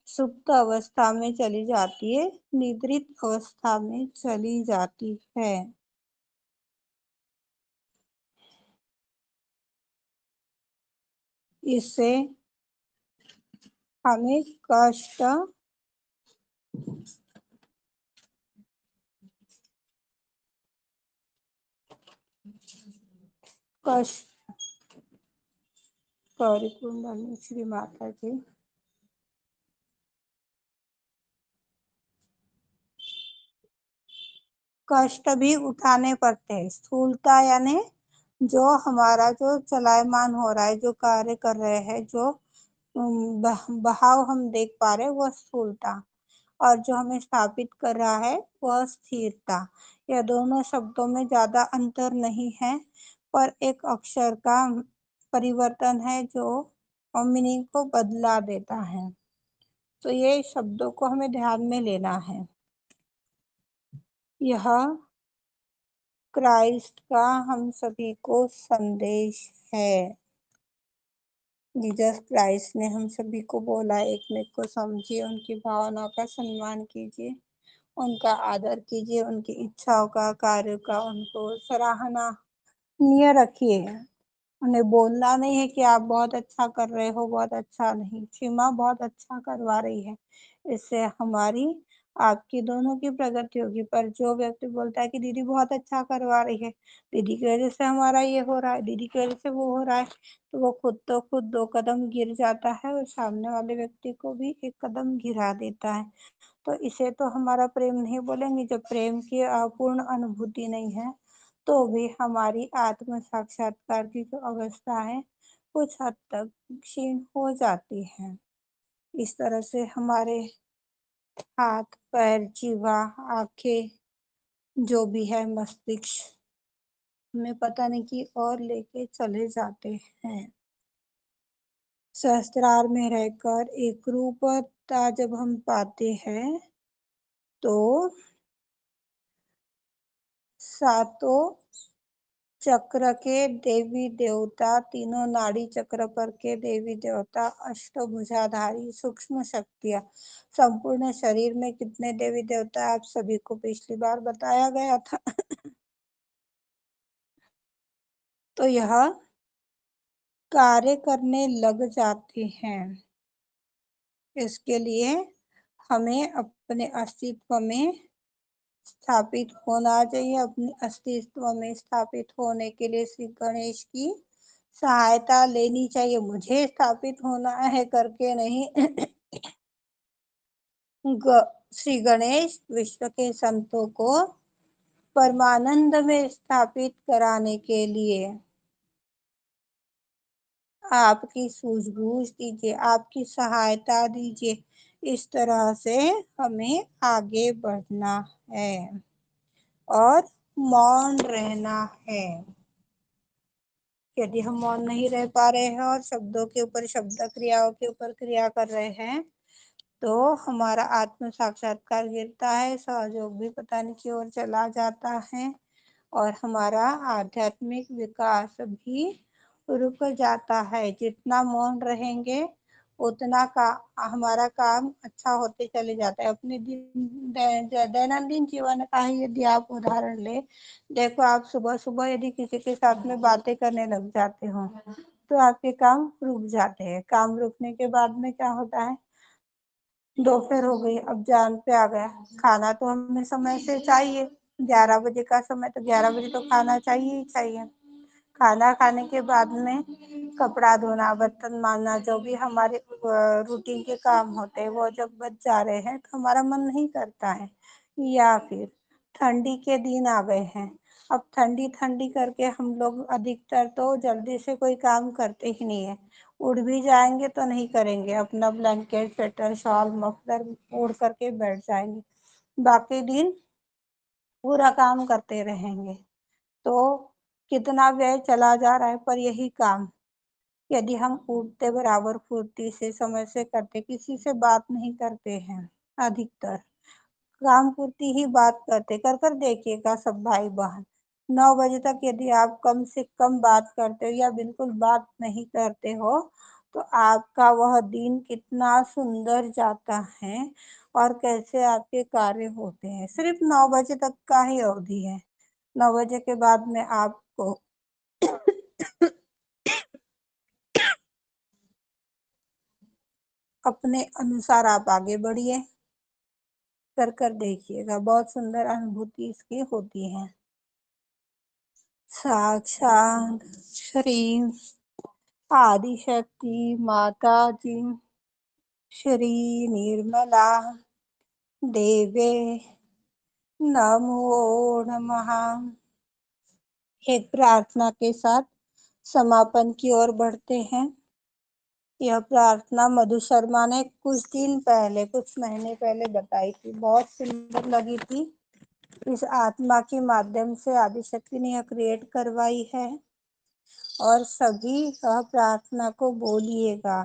S1: सुप्त अवस्था में चली जाती है, निद्रित अवस्था में चली जाती है। इससे हमें कष्ट गौरी कुंडली श्री माता जी कष्ट भी उठाने पड़ते हैं। स्थूलता यानी जो हमारा जो चलायमान हो रहा है, जो कार्य कर रहे हैं, जो बहाव हम देख पा रहे हैं, वह स्थूलता, और जो हमें स्थापित कर रहा है वह स्थिरता। यह दोनों शब्दों में ज्यादा अंतर नहीं है, पर एक अक्षर का परिवर्तन है जो मीनिंग को बदला देता है। तो ये शब्दों को हमें ध्यान में लेना है। यह क्राइस्ट का हम सभी को संदेश है। जीसस क्राइस्ट ने हम सभी को बोला, एक में को समझिए, उनकी भावनाओं का सम्मान कीजिए, उनका आदर कीजिए, उनकी इच्छाओं का, कार्य का उनको सराहना निय रखिए। उन्हें बोलना नहीं है कि आप बहुत अच्छा कर रहे हो, बहुत अच्छा नहीं। सीमा बहुत अच्छा करवा रही है, इससे हमारी आपकी दोनों की प्रगति होगी। पर जो व्यक्ति बोलता है कि दीदी बहुत अच्छा करवा रही है, दीदी की वजह से हमारा ये हो रहा है, दीदी की वजह से वो हो रहा है, तो वो खुद 2 कदम गिर जाता है और सामने वाले व्यक्ति को भी 1 कदम गिरा देता है। तो इसे तो हमारा प्रेम नहीं बोलेंगे। जब प्रेम की अपूर्ण अनुभूति नहीं है, तो भी हमारी आत्म साक्षात्कार की जो अवस्था है कुछ हद तक क्षीण हो जाती है। इस तरह से हमारे हाथ, पैर, जीवा, आंखें, जो भी है, मस्तिष्क, हमें पता नहीं कि और लेके चले जाते हैं। सहस्त्रार में रहकर एक रूपता जब हम पाते हैं, तो सातों चक्र के देवी देवता, तीनों नाड़ी चक्र पर के देवी देवता, अष्टभुजाधारी सूक्ष्म शक्तियां, संपूर्ण शरीर में कितने देवी देवता आप सभी को पिछली बार बताया गया था। तो यह कार्य करने लग जाते हैं। इसके लिए हमें अपने अस्तित्व में स्थापित होना चाहिए। अपने अस्तित्व में स्थापित होने के लिए श्री गणेश की सहायता लेनी चाहिए। मुझे स्थापित होना है करके नहीं, श्री गणेश विश्व के संतों को परमानंद में स्थापित कराने के लिए आपकी सूझबूझ दीजिए, आपकी सहायता दीजिए। इस तरह से हमें आगे बढ़ना है और मौन रहना है। यदि हम मौन नहीं रह पा रहे हैं और शब्दों के ऊपर शब्द, क्रियाओं के ऊपर क्रिया कर रहे हैं, तो हमारा आत्म साक्षात्कार गिरता है, सहयोग भी पता नहीं की ओर चला जाता है, और हमारा आध्यात्मिक विकास भी रुक जाता है। जितना मौन रहेंगे उतना का हमारा काम अच्छा होते चले जाता है। अपने दैनंदिन जीवन का ही यदि आप उदाहरण ले, देखो आप सुबह सुबह यदि किसी के साथ में बातें करने लग जाते हो, तो आपके काम रुक जाते हैं। काम रुकने के बाद में क्या होता है, दोपहर हो गई, अब जान पे आ गया, खाना तो हमें समय से चाहिए, 11 बजे का समय, तो 11 बजे तो खाना चाहिए ही चाहिए। खाना खाने के बाद में कपड़ा धोना, बर्तन मांजना, जो भी हमारे रूटीन के काम होते हैं, वो जब बच जा रहे हैं तो हमारा मन नहीं करता है। या फिर ठंडी के दिन आ गए हैं, अब ठंडी ठंडी करके हम लोग अधिकतर तो जल्दी से कोई काम करते ही नहीं है। उड़ भी जाएंगे तो नहीं करेंगे, अपना ब्लैंकेट, स्वेटर, शॉल, मफलर ओढ़ करके बैठ जाएंगे, बाकी दिन पूरा काम करते रहेंगे। तो कितना व्यय चला जा रहा है। पर यही काम यदि हम उठते बराबर फुर्ती से समय से करते, किसी से बात नहीं करते हैं, अधिकतर काम पूर्ति ही बात करते, कर कर देखिएगा सब भाई बहन, 9 बजे तक यदि आप कम से कम बात करते हो या बिल्कुल बात नहीं करते हो, तो आपका वह दिन कितना सुंदर जाता है और कैसे आपके कार्य होते हैं। सिर्फ 9 बजे तक का ही अवधि है। 9 बजे के बाद में आपको अपने अनुसार आप आगे बढ़िए, कर देखिएगा, बहुत सुंदर अनुभूति इसकी होती है। साक्षात श्री आदिशक्ति माता जी श्री निर्मला देवे नमो नमः। एक प्रार्थना के साथ समापन की ओर बढ़ते हैं। यह प्रार्थना मधु शर्मा ने कुछ महीने पहले बताई थी, बहुत सुंदर लगी थी। इस आत्मा के माध्यम से आदिशक्ति ने यह क्रिएट करवाई है और सभी यह प्रार्थना को बोलिएगा।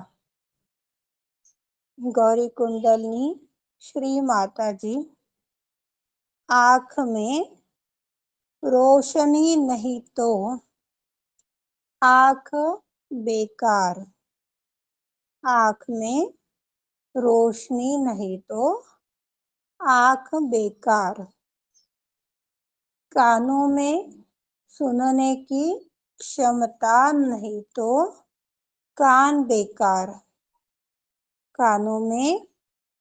S1: गौरी कुंडलनी श्री माता जी, आँख में रोशनी नहीं तो आँख बेकार, आँख में रोशनी नहीं तो आँख बेकार, कानों में सुनने की क्षमता नहीं तो कान बेकार, कानों में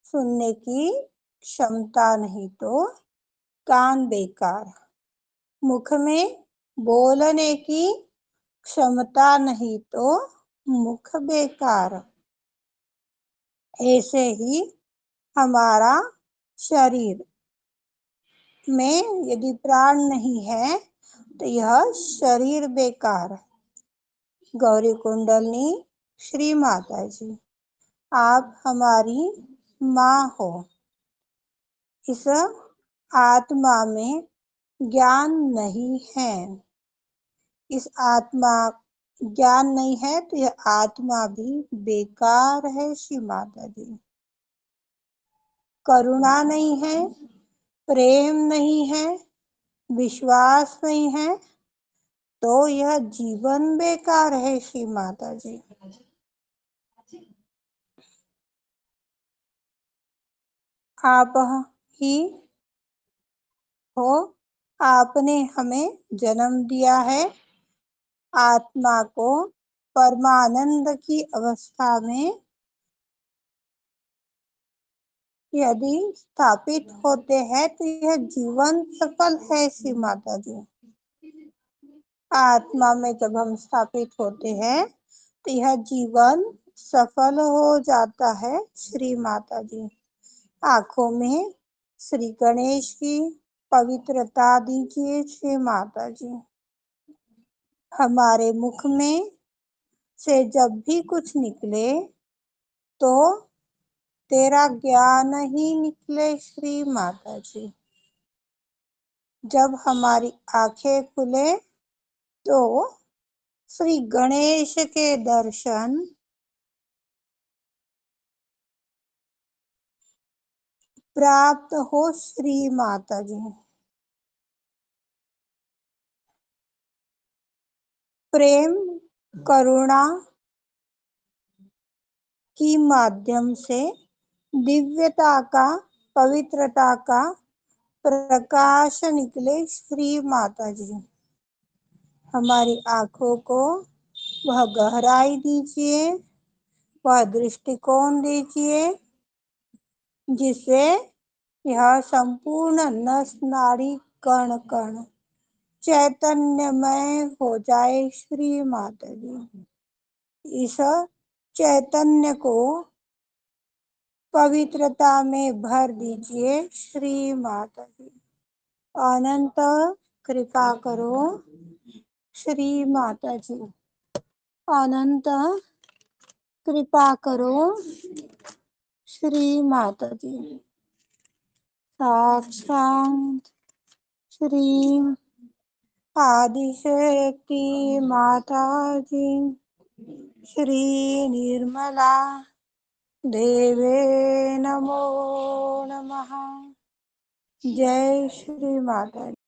S1: सुनने की क्षमता नहीं तो कान बेकार, मुख में बोलने की क्षमता नहीं तो मुख बेकार। ऐसे ही हमारा शरीर में यदि प्राण नहीं है तो यह शरीर बेकार। गौरी कुंडलनी श्री माता जी, आप हमारी माँ हो। इस आत्मा में ज्ञान नहीं है, इस आत्मा ज्ञान नहीं है तो यह आत्मा भी बेकार है। श्री माता जी, करुणा नहीं है, प्रेम नहीं है, विश्वास नहीं है तो यह जीवन बेकार है। श्री माता जी, आप ही हो, आपने हमें जन्म दिया है। आत्मा को परमानंद की अवस्था में यदि स्थापित होते हैं तो यह जीवन सफल है। श्री माता जी, आत्मा में जब हम स्थापित होते हैं तो यह जीवन सफल हो जाता है। श्री माता जी, आंखों में श्री गणेश की पवित्रता दीजिए। श्री माता जी, हमारे मुख में से जब भी कुछ निकले तो तेरा ज्ञान ही निकले। श्री माता जी, जब हमारी आंखें खुले तो श्री गणेश के दर्शन प्राप्त हो। श्री माता जी, प्रेम करुणा की माध्यम से दिव्यता का, पवित्रता का प्रकाश निकले। श्री माता जी, हमारी आंखों को वह गहराई दीजिए, वह दृष्टिकोण दीजिए जिससे यह संपूर्ण नस नाड़ी कण कण चैतन्यमय हो जाए। श्री माता जी, इस चैतन्य को पवित्रता में भर दीजिए। श्री माता जी, अनंत कृपा करो। श्री माता जी, अनंत कृपा करो। श्री माता जी, साक्षात श्री आदिशक्ति माता जी श्री निर्मला देवे नमो नमः। जय श्री माता।